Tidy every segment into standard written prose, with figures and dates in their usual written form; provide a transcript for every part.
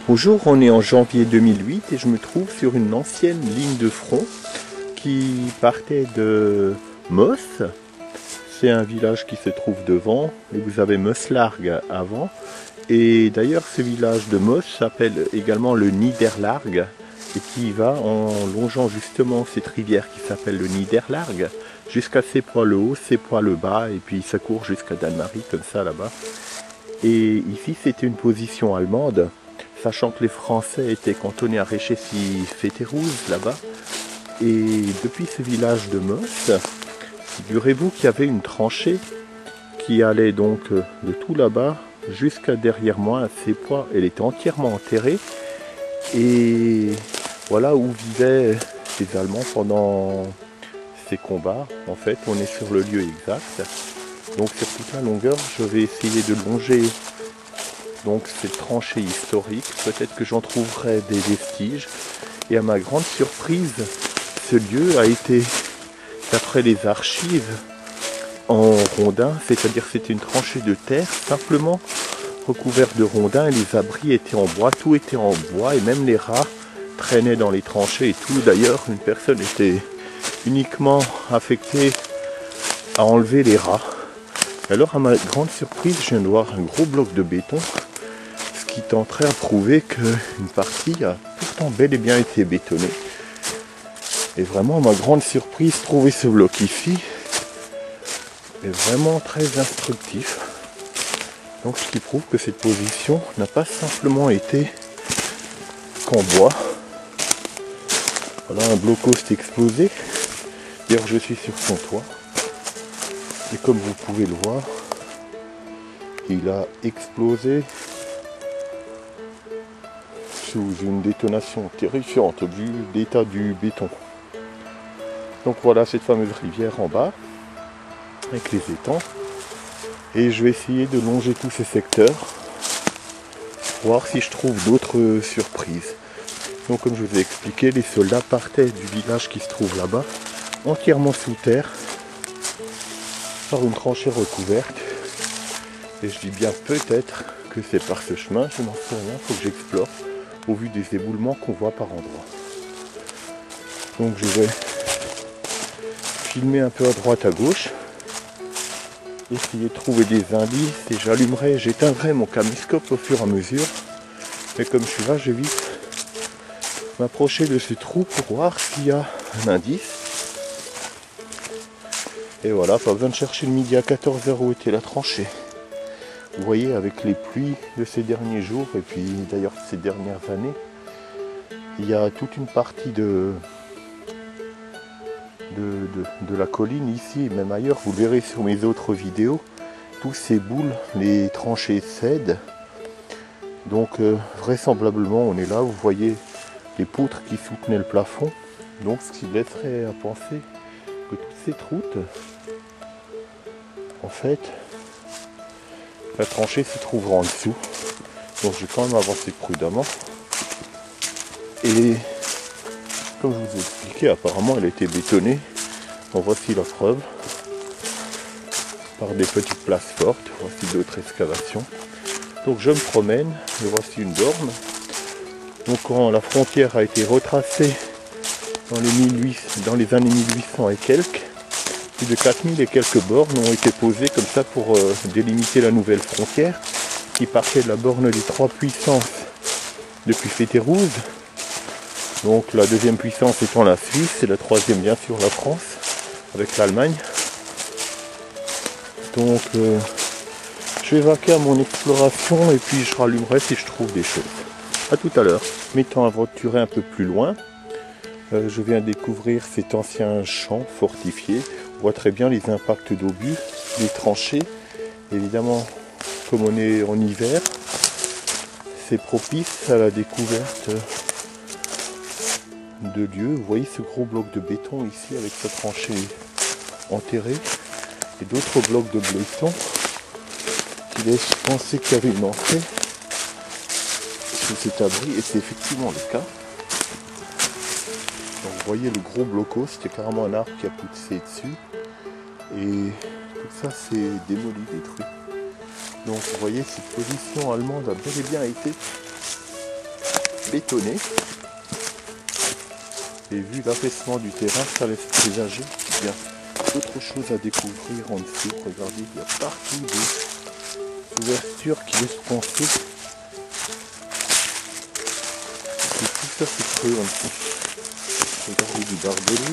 Bonjour, on est en janvier 2008 et je me trouve sur une ancienne ligne de front qui partait de Moss. C'est un village qui se trouve devant et vous avez Mosslargues avant. Et d'ailleurs ce village de Moss s'appelle également le Niederlargue et qui va en longeant justement cette rivière qui s'appelle le Niederlargue jusqu'à Seepoix-le-Haut, Seepoix-le-Bas et puis ça court jusqu'à Dalmarie comme ça là-bas. Et ici c'était une position allemande, sachant que les Français étaient cantonnés à Réchessy-Fétérouze là-bas. Et depuis ce village de Moss, figurez-vous qu'il y avait une tranchée qui allait donc de tout là-bas jusqu'à derrière moi à Seepoix. Elle était entièrement enterrée et voilà où vivaient les Allemands pendant ces combats. En fait, on est sur le lieu exact. Donc sur toute la longueur, je vais essayer de longer donc cette tranchée historique. Peut-être que j'en trouverai des vestiges. Et à ma grande surprise, ce lieu a été, d'après les archives, en rondins, c'est-à-dire c'était une tranchée de terre simplement recouverte de rondins et les abris étaient en bois, tout était en bois et même les rats traînaient dans les tranchées et tout. D'ailleurs, une personne était uniquement affectée à enlever les rats. Alors à ma grande surprise, je viens de voir un gros bloc de béton, ce qui tenterait à prouver qu'une partie a pourtant bel et bien été bétonnée. Et vraiment, à ma grande surprise, trouver ce bloc ici est vraiment très instructif. Donc ce qui prouve que cette position n'a pas simplement été qu'en bois. Voilà un bloc-host explosé. D'ailleurs je suis sur son toit. Et comme vous pouvez le voir, il a explosé sous une détonation terrifiante vu l'état du béton. Donc voilà cette fameuse rivière en bas, avec les étangs. Et je vais essayer de longer tous ces secteurs, voir si je trouve d'autres surprises. Donc comme je vous ai expliqué, les soldats partaient du village qui se trouve là-bas, entièrement sous terre, par une tranchée recouverte. Et je dis bien peut-être que c'est par ce chemin, je n'en sais rien, il faut que j'explore, au vu des éboulements qu'on voit par endroits. Donc je vais filmer un peu à droite à gauche, essayer de trouver des indices et j'éteindrai mon caméscope au fur et à mesure. Mais comme je suis là, je vais vite m'approcher de ce trou pour voir s'il y a un indice. Et voilà, pas besoin de chercher le midi à 14h où était la tranchée. Vous voyez, avec les pluies de ces derniers jours et puis d'ailleurs ces dernières années, il y a toute une partie de la colline ici et même ailleurs, vous le verrez sur mes autres vidéos, tous ces boules, les tranchées cèdent. Donc vraisemblablement on est là, vous voyez les poutres qui soutenaient le plafond, donc ce qui laisserait à penser que toute cette route, en fait, la tranchée se trouvera en dessous. Donc je vais quand même avancer prudemment. Et comme je vous ai expliqué, apparemment elle a été bétonnée. En voici la preuve. Par des petites places fortes. Voici d'autres excavations. Donc je me promène. Et voici une borne. Donc quand la frontière a été retracée dans les années 1800 et quelques, plus de 4000 et quelques bornes ont été posées comme ça pour délimiter la nouvelle frontière qui partait de la borne des trois puissances depuis Fétérouze. Donc la deuxième puissance étant la Suisse et la troisième bien sûr la France avec l'Allemagne. Donc je vais vaquer à mon exploration et puis je rallumerai si je trouve des choses. A tout à l'heure. M'étant aventuré un peu plus loin, je viens découvrir cet ancien champ fortifié. On voit très bien les impacts d'obus, les tranchées. Évidemment, comme on est en hiver, c'est propice à la découverte de lieux. Vous voyez ce gros bloc de béton ici avec sa tranchée enterrée et d'autres blocs de béton qui laissent penser qu'il y avait une entrée sous cet abri et c'est effectivement le cas. Donc vous voyez le gros bloco, c'était carrément un arbre qui a poussé dessus et tout ça c'est démoli, détruit. Donc vous voyez cette position allemande a bel et bien été bétonné. Et vu l'affaissement du terrain, ça laisse présager qu'il y a autre chose à découvrir en dessous. Regardez, il y a partout des ouvertures qui laissent penser que tout ça c'est creux en dessous. Regardez du barbelé,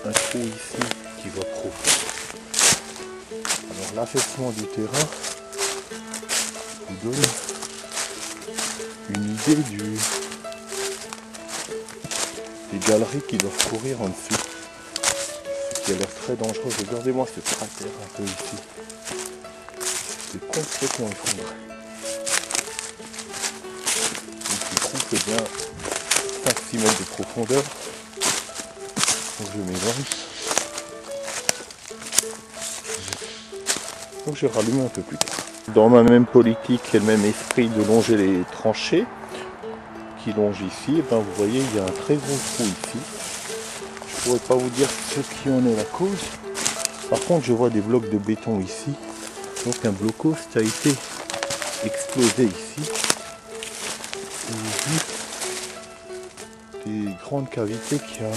un trou ici qui va profond. Alors l'affaissement du terrain vous donne une idée des galeries qui doivent courir en dessous. Ce qui a l'air très dangereux. Regardez-moi ce cratère un peu ici. C'est complètement effondré. Donc le trou fait bien 5-6 mètres de profondeur. Donc je m'évance. Donc je rallume un peu plus tard. Dans ma même politique et le même esprit de longer les tranchées qui longent ici, et ben vous voyez il y a un très gros trou ici. Je ne pourrais pas vous dire ce qui en est la cause. Par contre je vois des blocs de béton ici. Donc un blocos a été explosé ici. Et vu des grandes cavités qu'il y a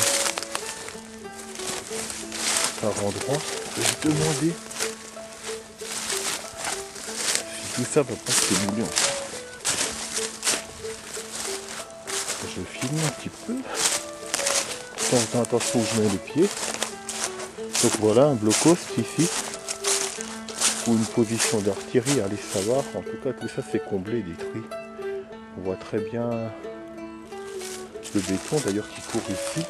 par endroit, je vais demander tout ça va pas se mouler encore. Je filme un petit peu. En faisant attention où je mets les pieds. Donc voilà un blocos ici. Ou une position d'artillerie, allez savoir. En tout cas tout ça c'est comblé, détruit. On voit très bien le béton d'ailleurs qui court ici.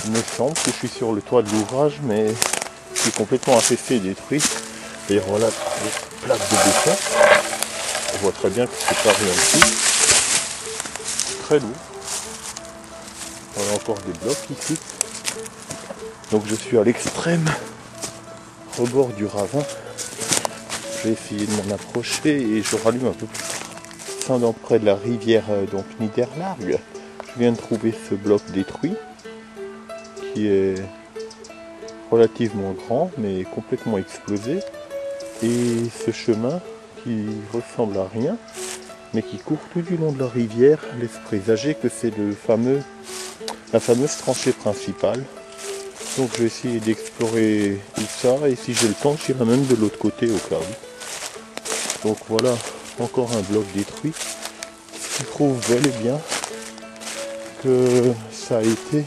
Il me semble que je suis sur le toit de l'ouvrage mais c'est complètement affaissé et détruit. Et voilà les plaques de béton. On voit très bien que c'est pas rien ici. Très lourd. On a encore des blocs ici. Donc je suis à l'extrême rebord du ravin. Je vais essayer de m'en approcher et je rallume un peu plus tard. Descendant près de la rivière donc Niederlargue, je viens de trouver ce bloc détruit qui est relativement grand mais complètement explosé. Et ce chemin qui ressemble à rien mais qui court tout du long de la rivière laisse présager que c'est la fameuse tranchée principale. Donc je vais essayer d'explorer tout ça et si j'ai le temps j'irai même de l'autre côté au cas où. Donc voilà encore un bloc détruit qui prouve bel et bien que ça a été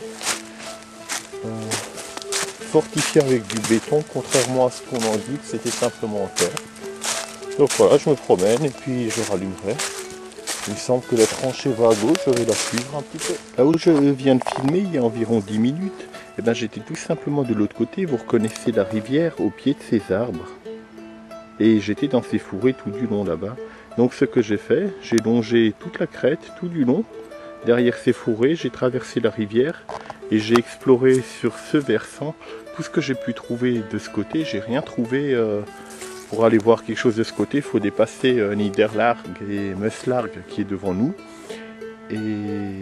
fortifié avec du béton, contrairement à ce qu'on en dit, que c'était simplement en terre. Donc voilà, je me promène et puis je rallumerai. Il me semble que la tranchée va à gauche, je vais la suivre un petit peu. Là où je viens de filmer, il y a environ 10 minutes, et ben j'étais tout simplement de l'autre côté, vous reconnaissez la rivière au pied de ces arbres. Et j'étais dans ces fourrés tout du long là-bas. Donc ce que j'ai fait, j'ai longé toute la crête, tout du long. Derrière ces fourrés, j'ai traversé la rivière et j'ai exploré sur ce versant tout ce que j'ai pu trouver de ce côté. J'ai rien trouvé pour aller voir quelque chose de ce côté. Il faut dépasser Niederlargue et Meuslargue qui est devant nous. Et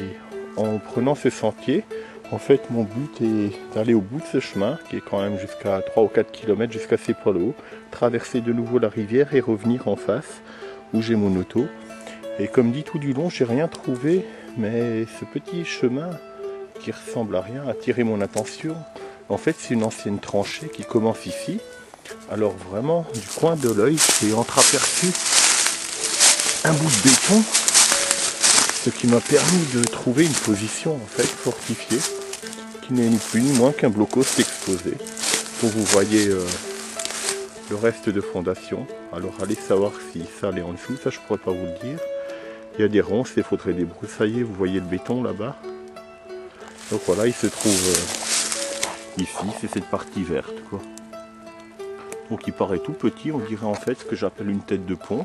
en prenant ce sentier, en fait mon but est d'aller au bout de ce chemin qui est quand même jusqu'à 3 ou 4 km jusqu'à ces poils hauts, traverser de nouveau la rivière et revenir en face où j'ai mon auto. Et comme dit tout du long, j'ai rien trouvé, mais ce petit chemin qui ressemble à rien a attiré mon attention. En fait, c'est une ancienne tranchée qui commence ici. Alors vraiment, du coin de l'œil, j'ai entreaperçu un bout de béton, ce qui m'a permis de trouver une position en fait fortifiée, qui n'est ni plus ni moins qu'un blocos explosé. Donc vous voyez le reste de fondation. Alors allez savoir si ça allait en dessous, ça je pourrais pas vous le dire. Il y a des ronces, il faudrait débroussailler, vous voyez le béton là-bas. Donc voilà, il se trouve ici, c'est cette partie verte quoi. Donc il paraît tout petit, on dirait en fait ce que j'appelle une tête de pont,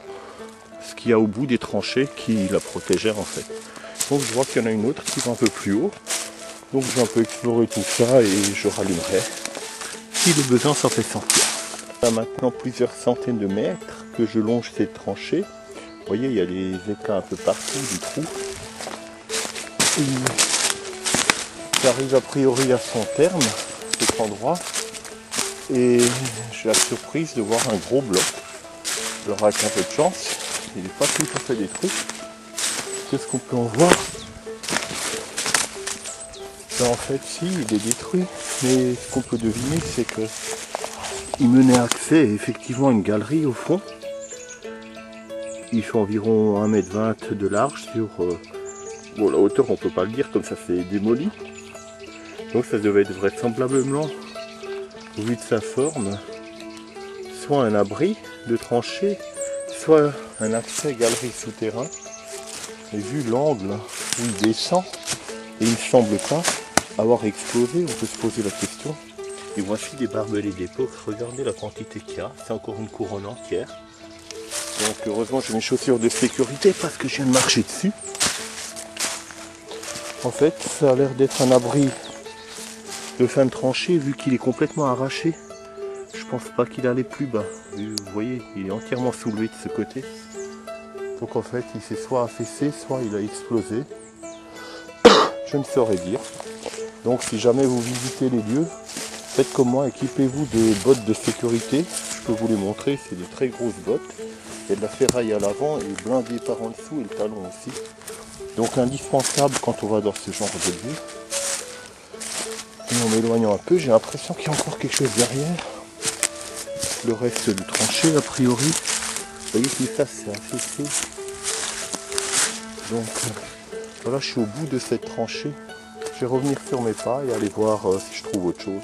ce qu'il y a au bout des tranchées qui la protégèrent en fait. Donc je vois qu'il y en a une autre qui va un peu plus haut. Donc je vais un peu explorer tout ça et je rallumerai si le besoin s'en fait sentir. Il y a maintenant plusieurs centaines de mètres que je longe cette tranchée. Vous voyez, il y a des éclats un peu partout du trou. J'arrive a priori à son terme, cet endroit. Et j'ai la surprise de voir un gros bloc. Alors avec un peu de chance, il n'est pas tout à fait détruit. qu'est-ce qu'on peut en voir? Ben, en fait, si, il est détruit. Mais ce qu'on peut deviner, c'est que il menait accès effectivement à une galerie au fond. Il fait environ 1,20 m de large sur... bon, la hauteur, on peut pas le dire, comme ça c'est démoli. Donc ça devait être vraisemblablement, au vu de sa forme, soit un abri de tranchée, soit un accès galerie souterrain. Et vu l'angle où il descend, et il ne semble pas avoir explosé, on peut se poser la question. Et voici des barbelés d'époque, regardez la quantité qu'il y a, c'est encore une couronne entière. Donc heureusement j'ai mes chaussures de sécurité parce que je viens de marcher dessus. En fait, ça a l'air d'être un abri de fin de tranchée vu qu'il est complètement arraché. Je pense pas qu'il allait plus bas. Vous voyez, il est entièrement soulevé de ce côté. Donc en fait, il s'est soit affaissé, soit il a explosé. Je ne saurais dire. Donc si jamais vous visitez les lieux, faites comme moi, équipez-vous de bottes de sécurité. Je peux vous les montrer, c'est des très grosses bottes. Il y a de la ferraille à l'avant et blindé par en dessous et le talon aussi. Donc indispensable quand on va dans ce genre de lieu. Et en m'éloignant un peu, j'ai l'impression qu'il y a encore quelque chose derrière. Le reste du tranché a priori. Vous voyez tout ça c'est affaissé. Donc voilà, je suis au bout de cette tranchée. Je vais revenir sur mes pas et aller voir si je trouve autre chose.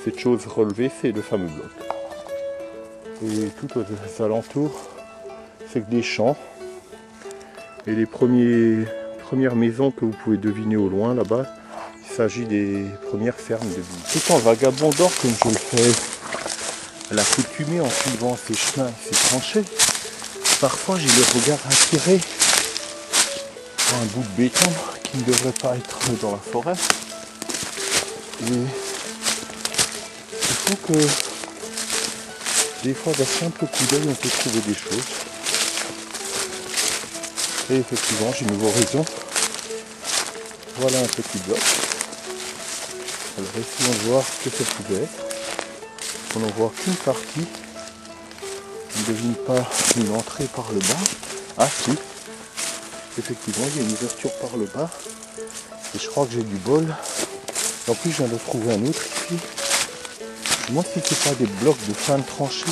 Cette chose relevée, c'est le fameux bloc. Et tout aux alentours, c'est que des champs. Et les premières maisons que vous pouvez deviner au loin là-bas, il s'agit des premières fermes de vie. Tout en vagabondant comme je le fais à l'accoutumée en suivant ces chemins et ces tranchées, parfois j'ai le regard attiré par un bout de béton qui ne devrait pas être dans la forêt. Et il faut que des fois d'un simple coup d'œil on peut trouver des choses. Et effectivement j'ai nouveau raison. Voilà un petit bloc. Alors essayons de voir ce que ça pouvait être. On n'en voit qu'une partie. On ne devine pas une entrée par le bas. Ah si. Effectivement il y a une ouverture par le bas. Et je crois que j'ai du bol. En plus je viens de trouver un autre ici. Moi si c'est pas des blocs de fin de tranchée,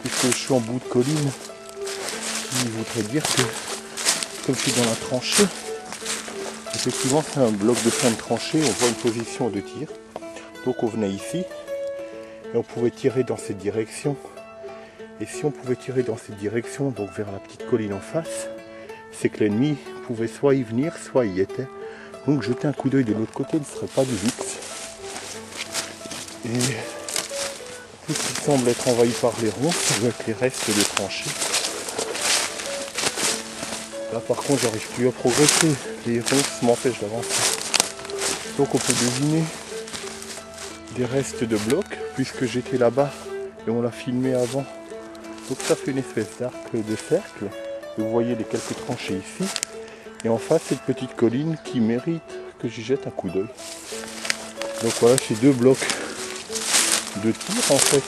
puisque je suis en bout de colline, il voudrait dire que comme je suis dans la tranchée, effectivement c'est un bloc de fin de tranchée, on voit une position de tir. Donc on venait ici et on pouvait tirer dans cette direction. Et si on pouvait tirer dans cette direction, donc vers la petite colline en face, c'est que l'ennemi pouvait soit y venir, soit y était. Donc jeter un coup d'œil de l'autre côté ne serait pas du luxe. Et tout ce qui semble être envahi par les ronces, ça doit être les restes de tranchées. Là par contre j'arrive plus à progresser, les ronces m'empêchent d'avancer. Donc on peut deviner des restes de blocs, puisque j'étais là-bas et on l'a filmé avant. Donc ça fait une espèce d'arc de cercle. Et vous voyez les quelques tranchées ici. Et en face cette petite colline qui mérite que j'y jette un coup d'œil. Donc voilà ces deux blocs de tir en fait.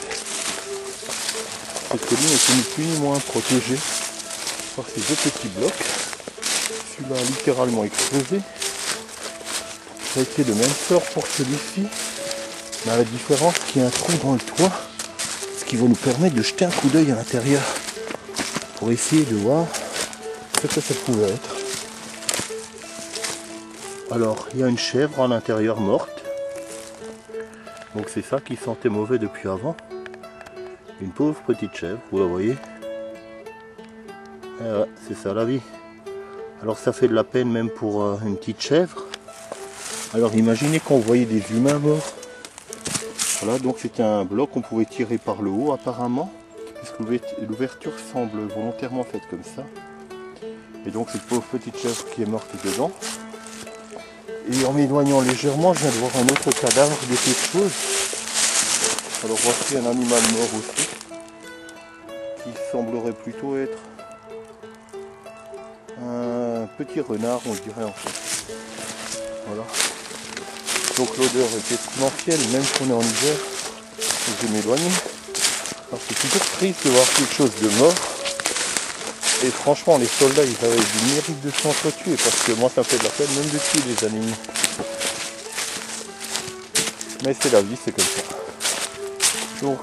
Cette colline est ni plus ni moins protégée par ces deux petits blocs. Celui-là a littéralement explosé. Ça a été le même sort pour celui-ci. Mais à la différence qu'il y a un trou dans le toit. Ce qui va nous permettre de jeter un coup d'œil à l'intérieur. Pour essayer de voir ce que ça pouvait être. Alors il y a une chèvre à l'intérieur morte. Donc c'est ça qui sentait mauvais depuis avant. Une pauvre petite chèvre, vous la voyez. Et ouais, c'est ça la vie. Alors ça fait de la peine même pour une petite chèvre. Alors imaginez qu'on voyait des humains morts. Voilà, donc c'était un bloc qu'on pouvait tirer par le haut apparemment. Puisque l'ouverture semble volontairement faite comme ça. Et donc cette pauvre petite chèvre qui est morte dedans. Et en m'éloignant légèrement, je viens de voir un autre cadavre de quelque chose. Alors voici un animal mort aussi, qui semblerait plutôt être un petit renard, on dirait en fait. Voilà. Donc l'odeur est pestilentielle, même si on est en hiver. Je vais m'éloigner. Alors c'est toujours triste de voir quelque chose de mort. Et franchement, les soldats, ils avaient du mérite de s'entretuer, parce que moi, ça me fait de la peine même de tuer les ennemis. Mais c'est la vie, c'est comme ça. Donc,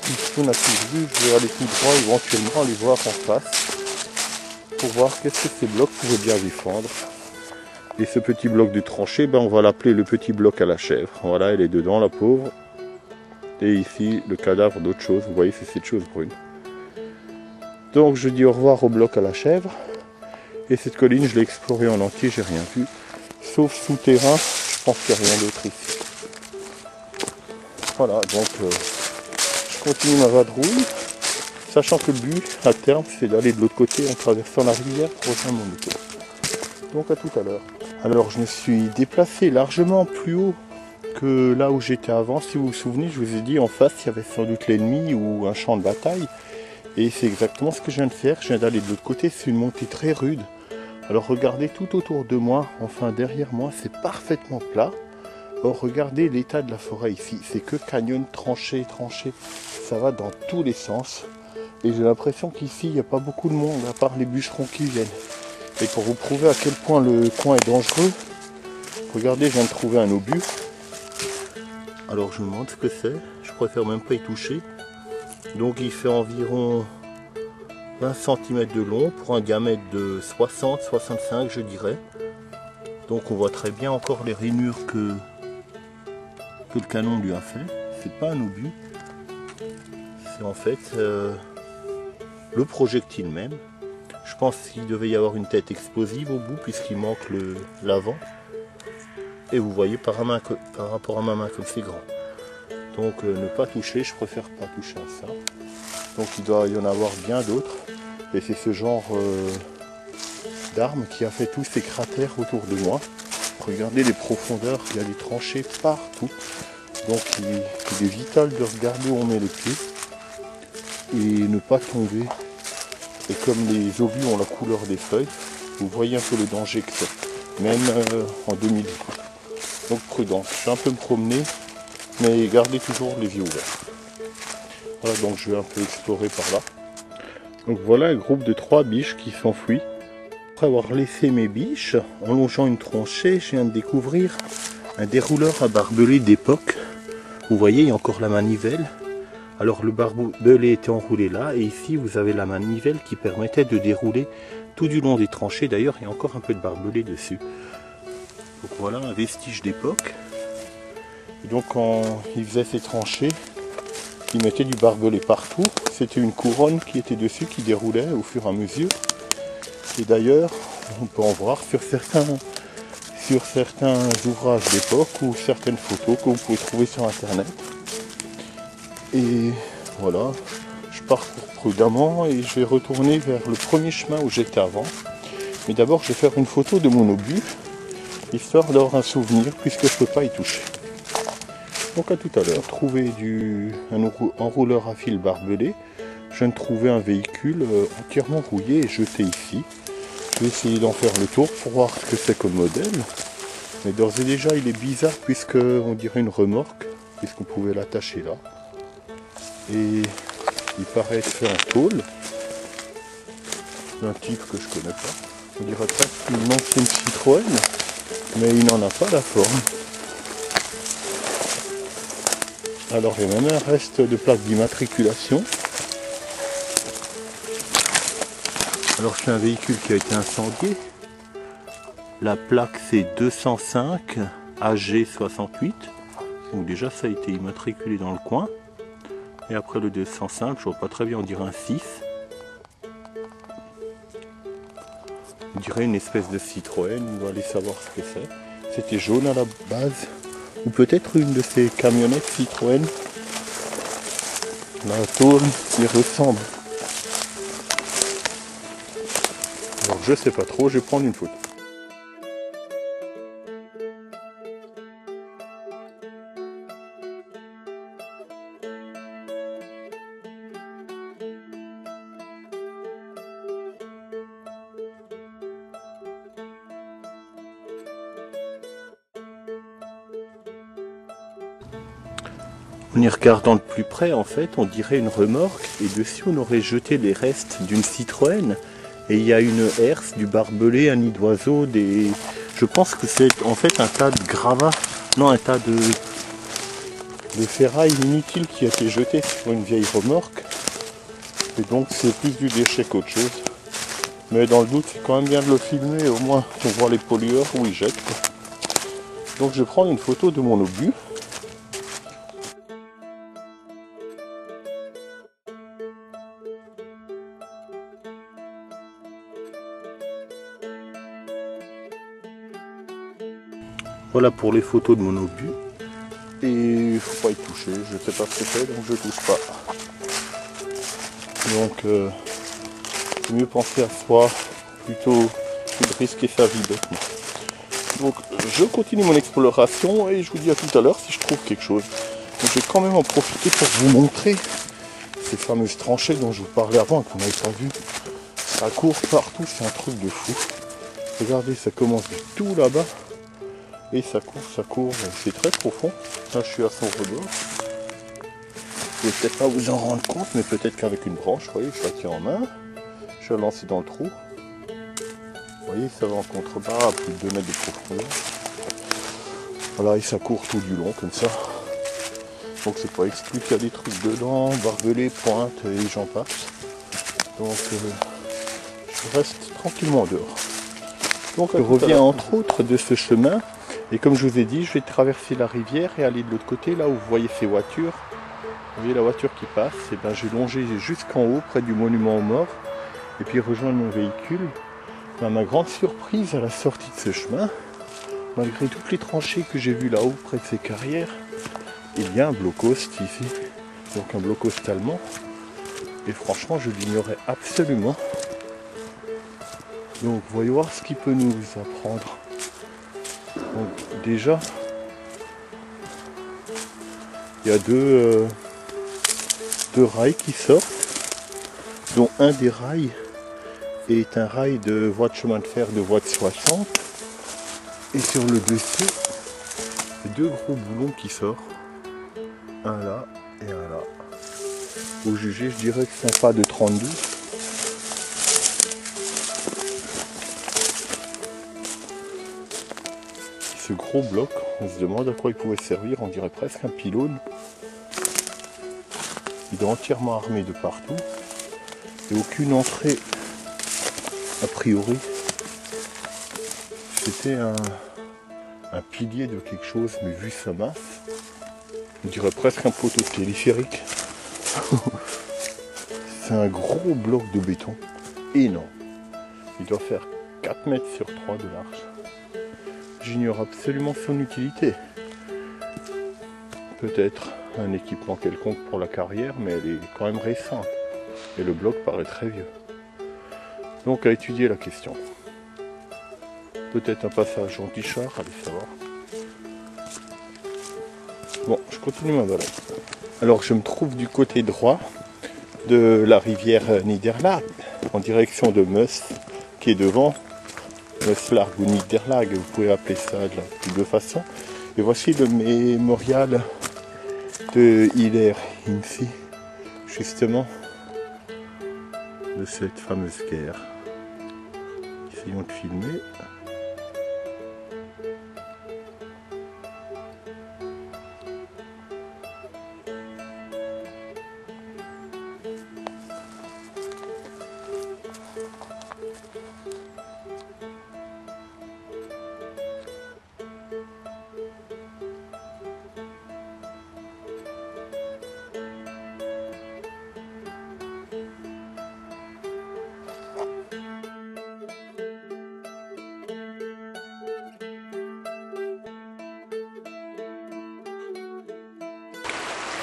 puisqu'on a tout vu, je vais aller tout droit, éventuellement aller voir en face, pour voir qu'est-ce que ces blocs pourraient bien défendre. Et ce petit bloc de tranchée, ben, on va l'appeler le petit bloc à la chèvre. Voilà, elle est dedans, la pauvre. Et ici, le cadavre d'autre chose. Vous voyez, c'est cette chose brune. Donc, je dis au revoir au bloc à la chèvre. Et cette colline, je l'ai explorée en entier, j'ai rien vu. Sauf souterrain, je pense qu'il n'y a rien d'autre ici. Voilà, donc je continue ma vadrouille. Sachant que le but, à terme, c'est d'aller de l'autre côté en traversant la rivière pour rejoindre mon auto. Donc à tout à l'heure. Alors je me suis déplacé largement plus haut que là où j'étais avant. Si vous vous souvenez, je vous ai dit en face il y avait sans doute l'ennemi ou un champ de bataille. Et c'est exactement ce que je viens de faire. Je viens d'aller de l'autre côté, c'est une montée très rude. Alors regardez tout autour de moi, enfin derrière moi, c'est parfaitement plat. Or regardez l'état de la forêt ici, c'est que canyon tranché, ça va dans tous les sens. Et j'ai l'impression qu'ici il n'y a pas beaucoup de monde à part les bûcherons qui viennent. Et pour vous prouver à quel point le coin est dangereux, regardez, je viens de trouver un obus. Alors je me demande ce que c'est, je préfère même pas y toucher. Donc il fait environ 20 cm de long pour un diamètre de 60-65 je dirais. Donc on voit très bien encore les rainures que le canon lui a fait. C'est pas un obus, c'est en fait le projectile même. Je pense qu'il devait y avoir une tête explosive au bout puisqu'il manque l'avant. Et vous voyez par rapport à ma main comme c'est grand. Donc ne pas toucher, je préfère pas toucher à ça. Donc il doit y en avoir bien d'autres. Et c'est ce genre d'arme qui a fait tous ces cratères autour de moi. Regardez les profondeurs, il y a des tranchées partout. Donc il est vital de regarder où on met les pieds et ne pas tomber. Et comme les obus ont la couleur des feuilles, vous voyez un peu le danger que c'est, même en 2010. Donc prudence, je vais un peu me promener, mais gardez toujours les yeux ouverts. Voilà, donc je vais un peu explorer par là. Donc voilà un groupe de 3 biches qui s'enfuient. Après avoir laissé mes biches, en longeant une tranchée, je viens de découvrir un dérouleur à barbelés d'époque. Vous voyez, il y a encore la manivelle. Alors le barbelé était enroulé là, et ici vous avez la manivelle qui permettait de dérouler tout du long des tranchées. D'ailleurs, il y a encore un peu de barbelé dessus. Donc voilà un vestige d'époque. Et donc quand ils faisaient ces tranchées, ils mettaient du barbelé partout. C'était une couronne qui était dessus, qui déroulait au fur et à mesure. Et d'ailleurs, on peut en voir sur certains ouvrages d'époque ou certaines photos que vous pouvez trouver sur internet. Et voilà, je parcours prudemment et je vais retourner vers le premier chemin où j'étais avant. Mais d'abord, je vais faire une photo de mon obus, histoire d'avoir un souvenir, puisque je ne peux pas y toucher. Donc à tout à l'heure. Trouver un enrouleur à fil barbelé. Je viens de trouver un véhicule entièrement rouillé et jeté ici. Je vais essayer d'en faire le tour pour voir ce que c'est comme modèle. Mais d'ores et déjà, il est bizarre, puisque on dirait une remorque, puisqu'on pouvait l'attacher là. Et il paraît être fait en tôle d'un type que je connais pas. On dirait presque une ancienne Citroën, mais il n'en a pas la forme. Alors il y a même un reste de plaque d'immatriculation. Alors c'est un véhicule qui a été incendié. La plaque c'est 205 AG68. Donc déjà ça a été immatriculé dans le coin. Et après le 205, je vois pas très bien, on dirait un 6. On dirait une espèce de Citroën, on va aller savoir ce que c'est. C'était jaune à la base. Ou peut-être une de ces camionnettes Citroën. La tôle qui ressemble. Alors je sais pas trop, je vais prendre une photo. En y regardant de plus près, en fait, on dirait une remorque et dessus on aurait jeté les restes d'une Citroën, Et il y a une herse, du barbelé, un nid d'oiseau, des... Je pense que c'est en fait un tas de gravats, non, un tas de ferraille inutile qui a été jeté sur une vieille remorque. Et donc c'est plus du déchet qu'autre chose. Mais dans le doute, c'est quand même bien de le filmer, au moins on voit les pollueurs où ils jettent, quoi. Donc je vais prendre une photo de mon obus. Voilà pour les photos de mon obus. Et il ne faut pas y toucher, je ne sais pas ce que c'est, donc je ne touche pas. Donc c'est mieux penser à soi plutôt que de risquer sa vie bêtement. Donc je continue mon exploration et je vous dis à tout à l'heure si je trouve quelque chose. Donc je vais quand même en profiter pour vous montrer ces fameuses tranchées dont je vous parlais avant et qu'on n'avait pas vu. Ça court partout, c'est un truc de fou. Regardez, ça commence du tout là-bas. Et ça court, c'est très profond. Là je suis à son rebord. Vous ne pouvez peut-être pas vous en rendre compte, mais peut-être qu'avec une branche, vous voyez, je la tiens en main. Je vais lancer dans le trou. Vous voyez, ça va en contrebas à plus de 2 mètres de profondeur. Voilà, et ça court tout du long comme ça. Donc c'est pas exclu qu'il y a des trucs dedans, barbelés, pointes et j'en passe. Donc je reste tranquillement dehors. Donc je reviens entre autres de ce chemin. Et comme je vous ai dit, je vais traverser la rivière et aller de l'autre côté, là où vous voyez ces voitures. Vous voyez la voiture qui passe, et ben j'ai longé jusqu'en haut, près du monument aux morts, et puis rejoindre mon véhicule. À ma grande surprise, à la sortie de ce chemin, malgré toutes les tranchées que j'ai vues là-haut, près de ces carrières, il y a un blocpost ici. Donc un blocpost allemand. Et franchement, je l'ignorais absolument. Donc voyons voir ce qu'il peut nous apprendre. Donc déjà, il y a deux rails qui sortent, dont un des rails est un rail de voie de chemin de fer de voie de 60. Et sur le dessus, deux gros boulons qui sortent, un là et un là. Au jugé, je dirais que c'est un pas de 32. Ce gros bloc, on se demande à quoi il pouvait servir, on dirait presque un pylône. Il est entièrement armé de partout et aucune entrée a priori. C'était un pilier de quelque chose, mais vu sa masse, on dirait presque un poteau téléphérique. C'est un gros bloc de béton énorme. Il doit faire 4 mètres sur 3 de large. J'ignore absolument son utilité. Peut-être un équipement quelconque pour la carrière, mais elle est quand même récente. Et le bloc paraît très vieux. Donc à étudier la question. Peut-être un passage anti-char, allez savoir. Bon, je continue ma balade. Alors je me trouve du côté droit de la rivière Niederlag, en direction de Meus, qui est devant. Meuslarg ou Niederlag, vous pouvez appeler ça de deux façons. Et voici le mémorial de Hiller Insi, justement, de cette fameuse guerre. Essayons de filmer.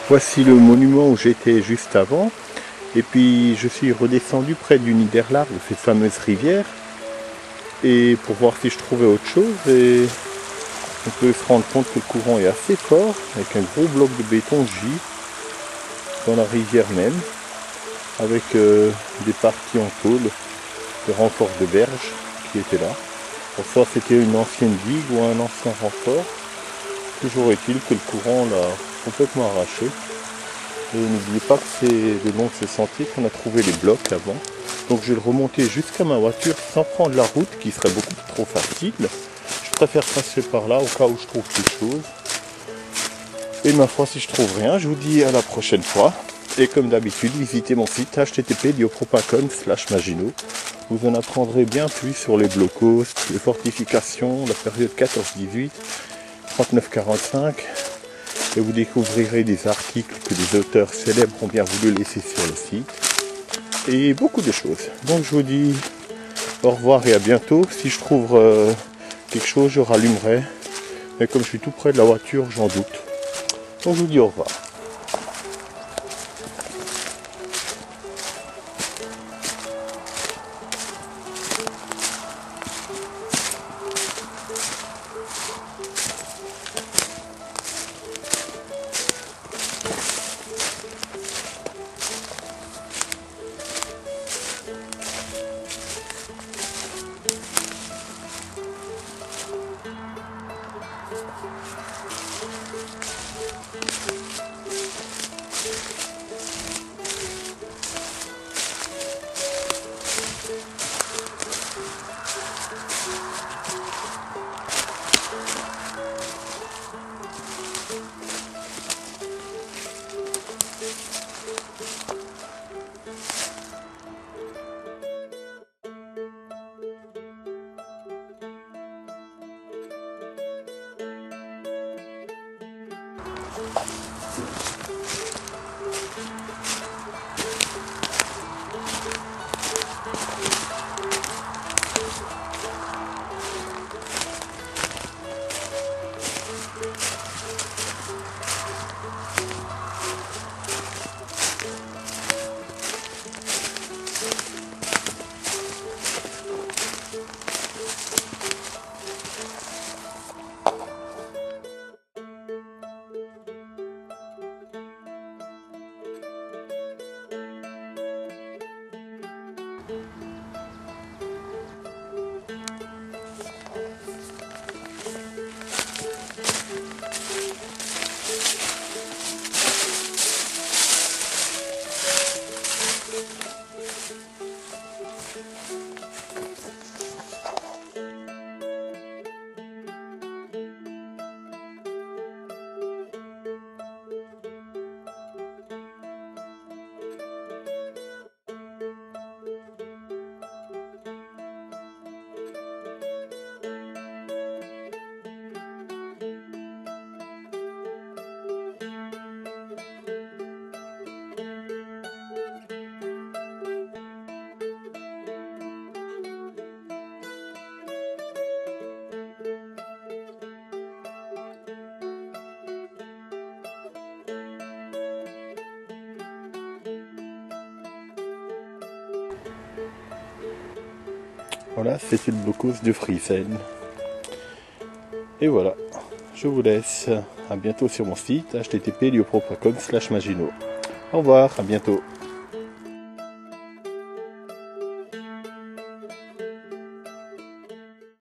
Voici le monument où j'étais juste avant. Et puis je suis redescendu près du Niederlag, de cette fameuse rivière. Et pour voir si je trouvais autre chose. Et on peut se rendre compte que le courant est assez fort, avec un gros bloc de béton J dans la rivière même, avec des parties en tôle, de renfort de berge qui étaient là. Pour ça c'était une ancienne digue ou un ancien renfort. Toujours est-il que le courant l'a complètement arraché. Et n'oubliez pas que c'est le long de ce sentier qu'on a trouvé les blocs avant. Donc je vais le remonter jusqu'à ma voiture sans prendre la route qui serait beaucoup trop facile. Je préfère passer par là au cas où je trouve quelque chose. Et ma foi, si je trouve rien, je vous dis à la prochaine fois. Et comme d'habitude, visitez mon site http://diopropacon/Maginot. Vous en apprendrez bien plus sur les blocos, les fortifications, la période 14-18, 39-45. Et vous découvrirez des articles que des auteurs célèbres ont bien voulu laisser sur le site. Et beaucoup de choses. Donc je vous dis au revoir et à bientôt. Si je trouve quelque chose, je rallumerai. Mais comme je suis tout près de la voiture, j'en doute. Donc je vous dis au revoir. Voilà, c'est une blocos de Friesen. Et voilà, je vous laisse. À bientôt sur mon site http://diopropacon/Maginot. Au revoir, à bientôt.